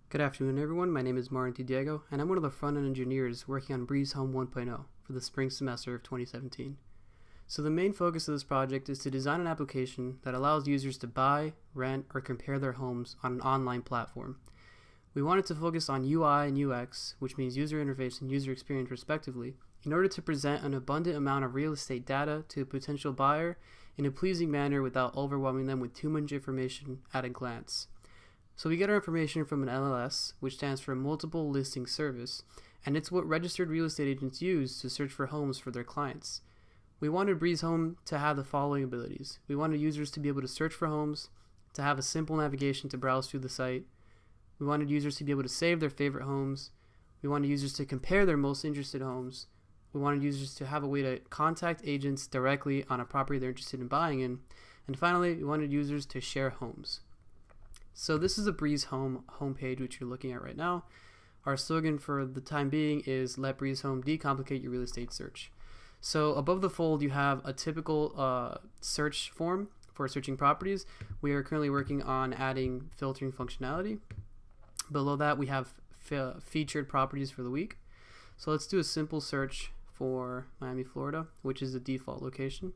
Good afternoon, everyone. My name is Martin Diego, and I'm one of the front-end engineers working on breazehome 1.0 for the spring semester of 2017. So the main focus of this project is to design an application that allows users to buy, rent, or compare their homes on an online platform. We wanted to focus on UI and UX, which means user interface and user experience respectively, in order to present an abundant amount of real estate data to a potential buyer in a pleasing manner without overwhelming them with too much information at a glance. So we get our information from an MLS, which stands for Multiple Listing Service, and it's what registered real estate agents use to search for homes for their clients. We wanted breazehome to have the following abilities. We wanted users to be able to search for homes, to have a simple navigation to browse through the site. We wanted users to be able to save their favorite homes. We wanted users to compare their most interested homes. We wanted users to have a way to contact agents directly on a property they're interested in buying in. And finally, we wanted users to share homes. So this is a breazehome homepage which you're looking at right now. Our slogan for the time being is let breazehome decomplicate your real estate search. So above the fold you have a typical search form for searching properties. We are currently working on adding filtering functionality. Below that we have featured properties for the week. So let's do a simple search for Miami, Florida, which is the default location.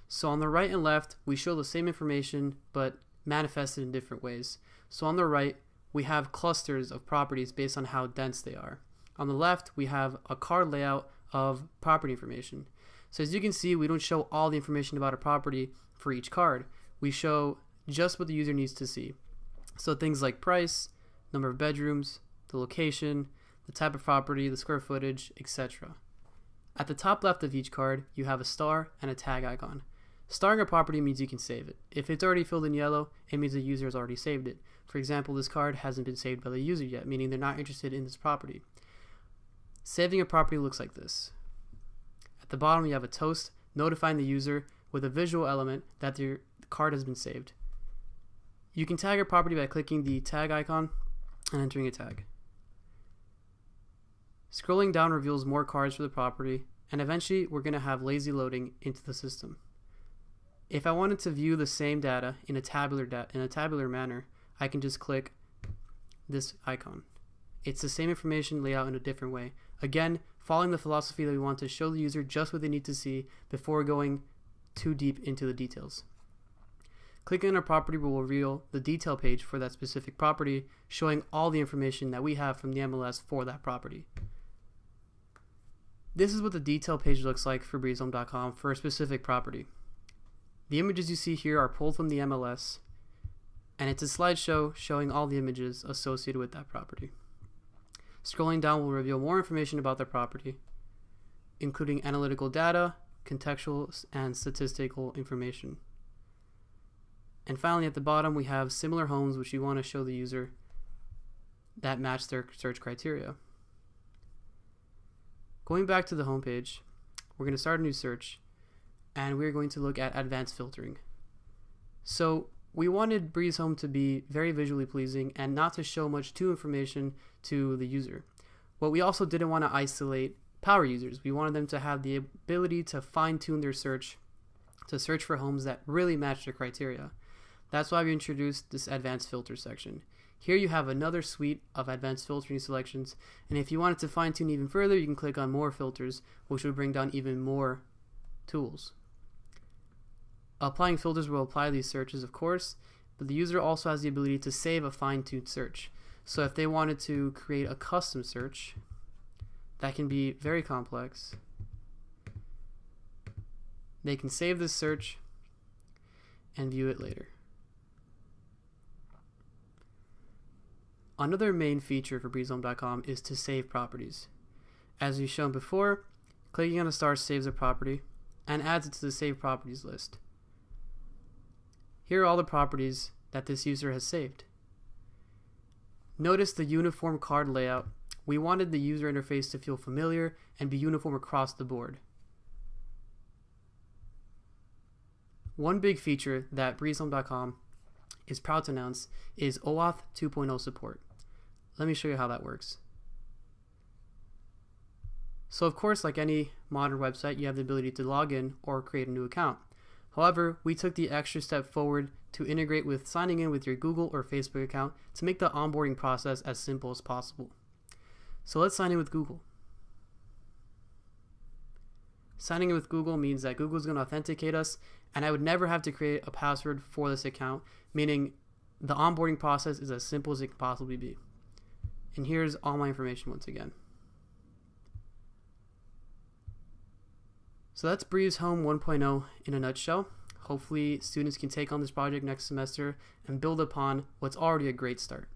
So on the right and left we show the same information but manifested in different ways. So on the right we have clusters of properties based on how dense they are. On the left we have a card layout of property information. So as you can see, we don't show all the information about a property for each card. We show just what the user needs to see. So things like price, number of bedrooms, the location, the type of property, the square footage, etc. At the top left of each card you have a star and a tag icon. Starring a property means you can save it. If it's already filled in yellow, it means the user has already saved it. For example, this card hasn't been saved by the user yet, meaning they're not interested in this property. Saving a property looks like this. At the bottom you have a toast notifying the user with a visual element that the card has been saved. You can tag a property by clicking the tag icon and entering a tag. Scrolling down reveals more cards for the property, and eventually we're going to have lazy loading into the system. If I wanted to view the same data in a tabular manner, I can just click this icon. It's the same information laid out in a different way. Again, following the philosophy that we want to show the user just what they need to see before going too deep into the details. Clicking on a property will reveal the detail page for that specific property, showing all the information that we have from the MLS for that property. This is what the detail page looks like for breazehome.com for a specific property. The images you see here are pulled from the MLS, and it's a slideshow showing all the images associated with that property. Scrolling down will reveal more information about the property, including analytical data, contextual and statistical information. And finally at the bottom we have similar homes which you want to show the user that match their search criteria. Going back to the home page, we're going to start a new search, and we're going to look at advanced filtering. So we wanted breazehome to be very visually pleasing and not to show much information to the user. But we also didn't want to isolate power users. We wanted them to have the ability to fine-tune their search to search for homes that really match their criteria. That's why we introduced this advanced filter section. Here you have another suite of advanced filtering selections, and if you wanted to fine-tune even further, you can click on more filters, which will bring down even more tools. Applying filters will apply these searches, of course, but the user also has the ability to save a fine-tuned search. So if they wanted to create a custom search, that can be very complex. They can save this search and view it later. Another main feature for breazehome.com is to save properties. As we've shown before, clicking on a star saves a property and adds it to the saved properties list. Here are all the properties that this user has saved. Notice the uniform card layout. We wanted the user interface to feel familiar and be uniform across the board. One big feature that breazehome.com is proud to announce is OAuth 2.0 support. Let me show you how that works. So of course, like any modern website, you have the ability to log in or create a new account. However, we took the extra step forward to integrate with signing in with your Google or Facebook account to make the onboarding process as simple as possible. So let's sign in with Google. Signing in with Google means that Google is going to authenticate us, and I would never have to create a password for this account, meaning the onboarding process is as simple as it can possibly be. And here's all my information once again. So that's breazehome 1.0 in a nutshell. Hopefully students can take on this project next semester and build upon what's already a great start.